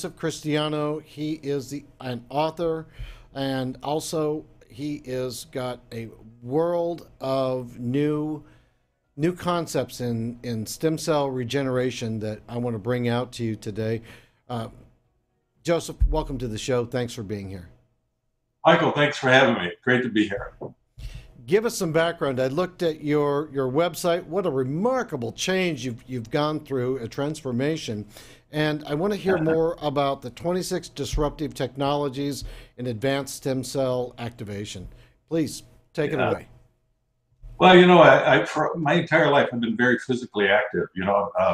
Joseph Christiano. He is an author, and also he is got a world of new concepts in stem cell regeneration that I want to bring out to you today. Uh, Joseph, welcome to the show. Thanks for being here. Michael, thanks for having me. Great to be here. Give us some background. I looked at your website. What a remarkable change you've gone through, a transformation. And I want to hear more about the 26 disruptive technologies in advanced stem cell activation. Please take it Yeah. away. Well, for my entire life, I've been very physically active,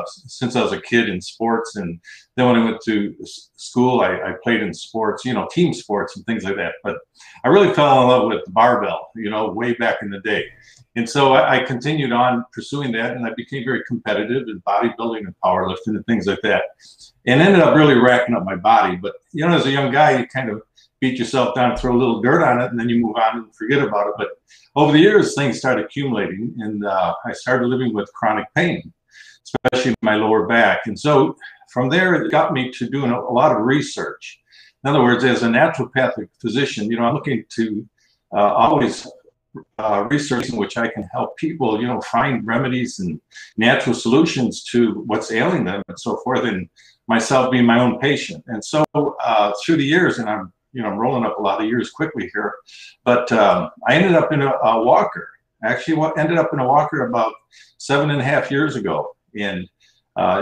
since I was a kid in sports. And then when I went to school, I played in sports, team sports and things like that. But I really fell in love with the barbell, way back in the day. And so I continued on pursuing that, and I became very competitive in bodybuilding and powerlifting and things like that, and ended up really racking up my body. But, as a young guy, you kind of beat yourself down, throw a little dirt on it, and then you move on and forget about it. But over the years, things started accumulating, and I started living with chronic pain, especially in my lower back. And so from there, it got me to doing a lot of research. In other words, as a naturopathic physician, I'm looking to always research in which I can help people, find remedies and natural solutions to what's ailing them and so forth, and myself being my own patient. And so through the years, and I'm rolling up a lot of years quickly here, but I ended up in a walker. Actually, ended up in a walker about 7.5 years ago, and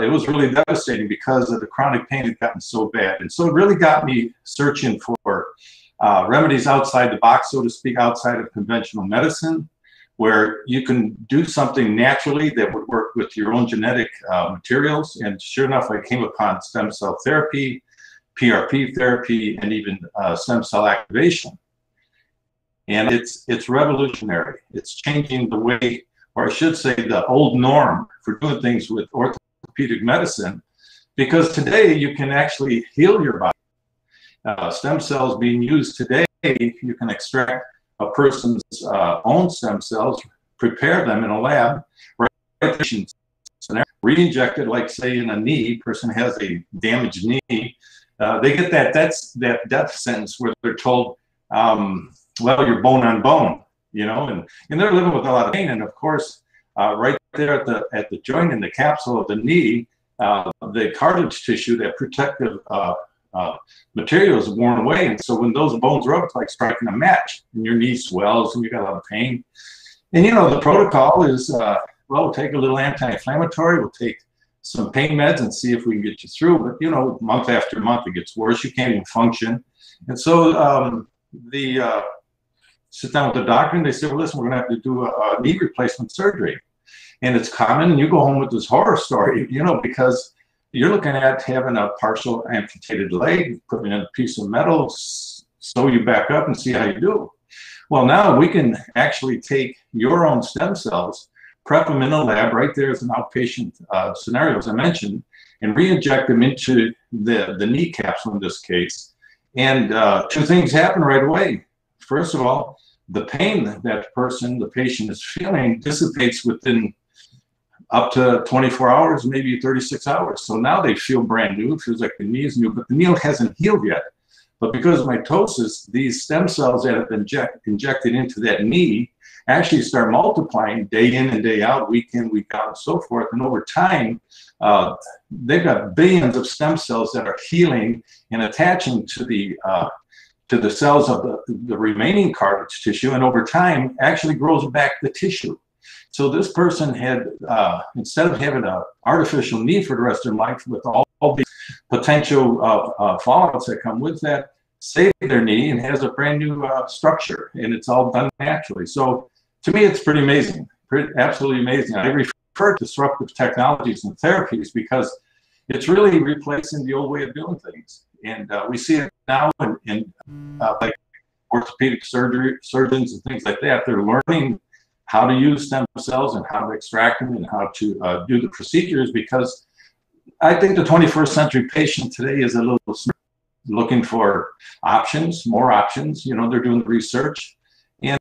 it was really devastating because of the chronic pain had gotten so bad. And so it really got me searching for remedies outside the box, so to speak, outside of conventional medicine, where you can do something naturally that would work with your own genetic materials. And sure enough, I came upon stem cell therapy, PRP therapy, and even stem cell activation. And it's revolutionary. It's changing the way, or I should say, the old norm for doing things with orthopedic medicine, because today you can actually heal your body. Stem cells being used today, you can extract a person's own stem cells, prepare them in a lab, re-inject it, like say in a knee, person has a damaged knee. They get that death sentence where they're told, well, you're bone on bone, and they're living with a lot of pain. And of course, right there at the joint in the capsule of the knee, the cartilage tissue, that protective material is worn away. And so when those bones rub, it's like striking a match, and your knee swells and you got a lot of pain. And the protocol is, well, we'll take a little anti-inflammatory, we'll take some pain meds and see if we can get you through. But month after month, it gets worse. You can't even function. And so sit down with the doctor, and they say, well, listen, we're going to have to do a knee replacement surgery. And it's common, and you go home with this horror story, because you're looking at having a partial amputated leg, putting in a piece of metal, sew you back up and see how you do. Well, now we can actually take your own stem cells, prep them in a lab right there as an outpatient scenario, as I mentioned, and re-inject them into the knee capsule in this case. And two things happen right away. First of all, the pain that the patient is feeling dissipates within up to 24 hours, maybe 36 hours. So now they feel brand new. It feels like the knee is new, but the knee hasn't healed yet. But because of mitosis, these stem cells that have been injected into that knee actually start multiplying day in and day out, week in, week out, and so forth. And over time, they've got billions of stem cells that are healing and attaching to the cells of the remaining cartilage tissue, and over time actually grows back the tissue. So this person had, instead of having an artificial knee for the rest of their life with all these potential fallouts that come with that, saved their knee and has a brand new structure, and it's all done naturally. So to me, it's pretty amazing, absolutely amazing. I refer to disruptive technologies and therapies because it's really replacing the old way of doing things. And we see it now in like orthopedic surgeons and things like that. They're learning how to use stem cells and how to extract them and how to do the procedures, because I think the 21st century patient today is a little looking for options, more options. They're doing the research, and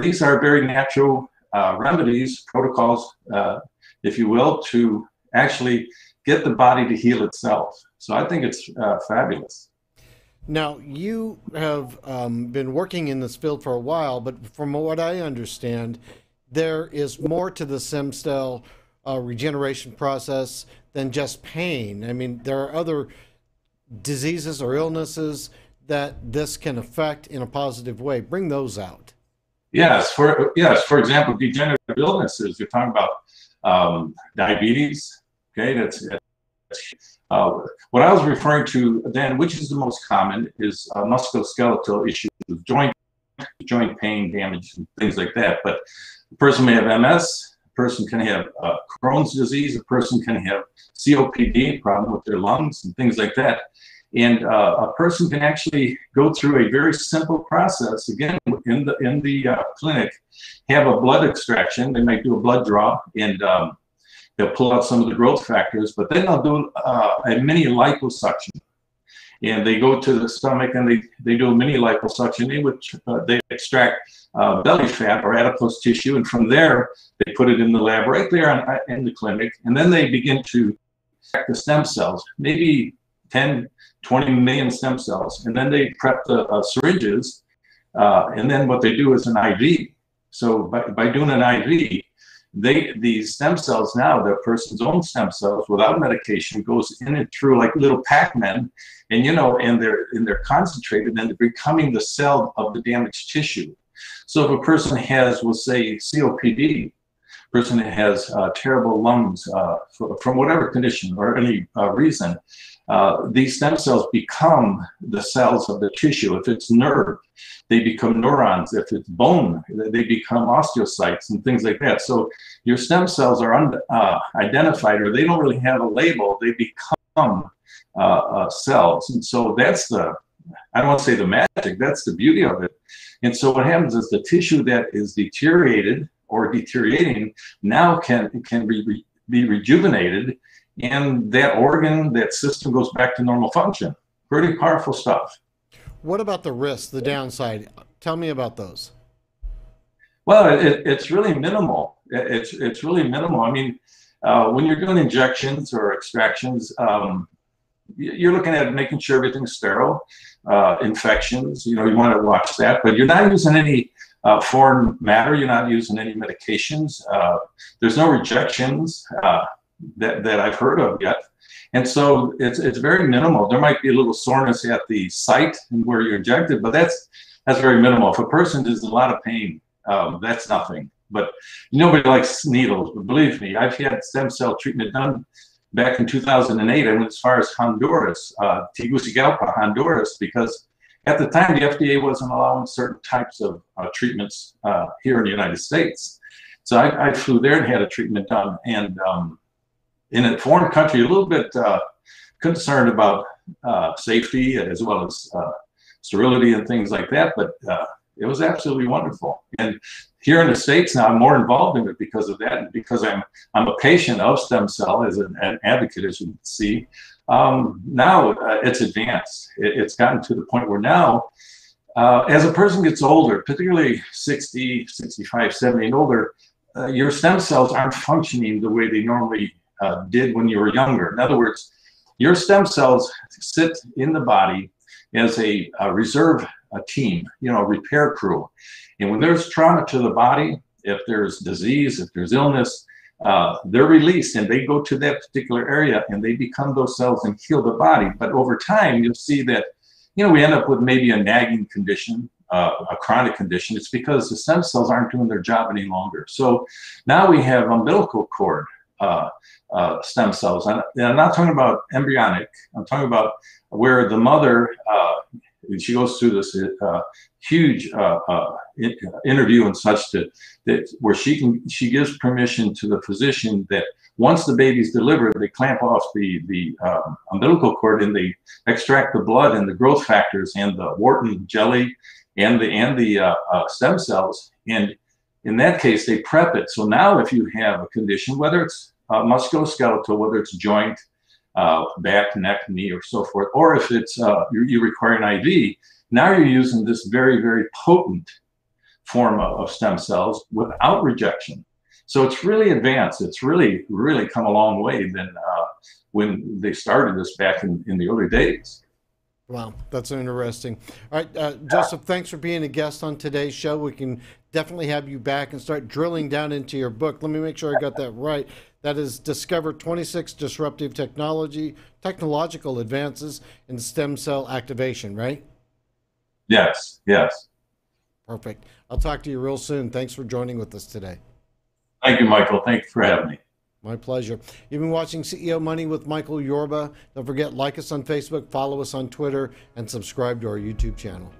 these are very natural remedies, protocols, if you will, to actually get the body to heal itself. So I think it's fabulous. Now, you have been working in this field for a while, but from what I understand, there is more to the stem cell regeneration process than just pain. I mean, there are other diseases or illnesses that this can affect in a positive way. Bring those out. For example, degenerative illnesses. You're talking about diabetes. Okay, what I was referring to then, which is the most common, is musculoskeletal issues, joint pain, damage, and things like that. But a person may have MS. A person can have Crohn's disease. A person can have COPD, problem with their lungs, and things like that. And a person can actually go through a very simple process. Again, in the clinic, have a blood extraction. They might do a blood draw, and they'll pull out some of the growth factors. But then they'll do a mini liposuction, and they go to the stomach and they do a mini liposuction. They extract belly fat or adipose tissue, and from there they put it in the lab right there in the clinic, and then they begin to extract the stem cells, maybe 10, 20 million stem cells, and then they prep the syringes, and then what they do is an IV. So by doing an IV, these stem cells now, the person's own stem cells without medication, goes in and through like little Pac-Men, and and they're concentrated and they're becoming the cell of the damaged tissue. So if a person has, we'll say, COPD, person that has terrible lungs from whatever condition or any reason, these stem cells become the cells of the tissue. If it's nerve, they become neurons. If it's bone, they become osteocytes and things like that. So your stem cells are identified, or they don't really have a label. They become cells. And so that's I don't want to say the magic, that's the beauty of it. And so what happens is the tissue that is deteriorated or deteriorating now can be rejuvenated, and that organ, that system goes back to normal function. Pretty powerful stuff. What about the risks, the downside? Tell me about those. Well, it's really minimal. It's really minimal. I mean, when you're doing injections or extractions, you're looking at making sure everything's sterile. Infections, you want to watch that, but you're not using any foreign matter. You're not using any medications. There's no rejections that I've heard of yet. And so it's very minimal. There might be a little soreness at the site where you're injected, but that's very minimal. If a person is in a lot of pain, that's nothing. But nobody likes needles. But believe me, I've had stem cell treatment done back in 2008. I went as far as Honduras, Tegucigalpa, Honduras, because at the time the FDA wasn't allowing certain types of treatments here in the United States. So I flew there and had a treatment done. And in a foreign country, a little bit concerned about safety as well as sterility and things like that, but it was absolutely wonderful. And here in the States now, I'm more involved in it because of that, and because I'm a patient of stem cell as an advocate, as you can see. Now it's advanced. It's gotten to the point where now, as a person gets older, particularly 60, 65, 70 and older, your stem cells aren't functioning the way they normally did when you were younger. In other words, your stem cells sit in the body as a reserve team, repair crew. And when there's trauma to the body, if there's disease, if there's illness, they're released and they go to that particular area and they become those cells and heal the body. But over time, you'll see that, we end up with maybe a nagging condition, a chronic condition. It's because the stem cells aren't doing their job any longer. So now we have umbilical cord stem cells. And I'm not talking about embryonic. I'm talking about where the mother, she goes through this huge interview and such where she gives permission to the physician that once the baby's delivered, they clamp off the umbilical cord and they extract the blood and the growth factors and the Wharton jelly and the stem cells. And in that case, they prep it. So now if you have a condition, whether it's musculoskeletal, whether it's joint, back, neck, knee, or so forth, or if it's you require an IV, now you're using this very, very potent form of stem cells without rejection. So it's really advanced. It's really, really come a long way than when they started this back in the early days. Wow, that's interesting. All right, Joseph, thanks for being a guest on today's show. We can definitely have you back and start drilling down into your book. Let me make sure I got that right. That is Discover 26 Disruptive Technological Advances in Stem Cell Activation, right? Yes, yes. Perfect. I'll talk to you real soon. Thanks for joining with us today. Thank you, Michael. Thank you for having me. My pleasure. You've been watching CEO Money with Michael Yorba. Don't forget, like us on Facebook, follow us on Twitter, and subscribe to our YouTube channel.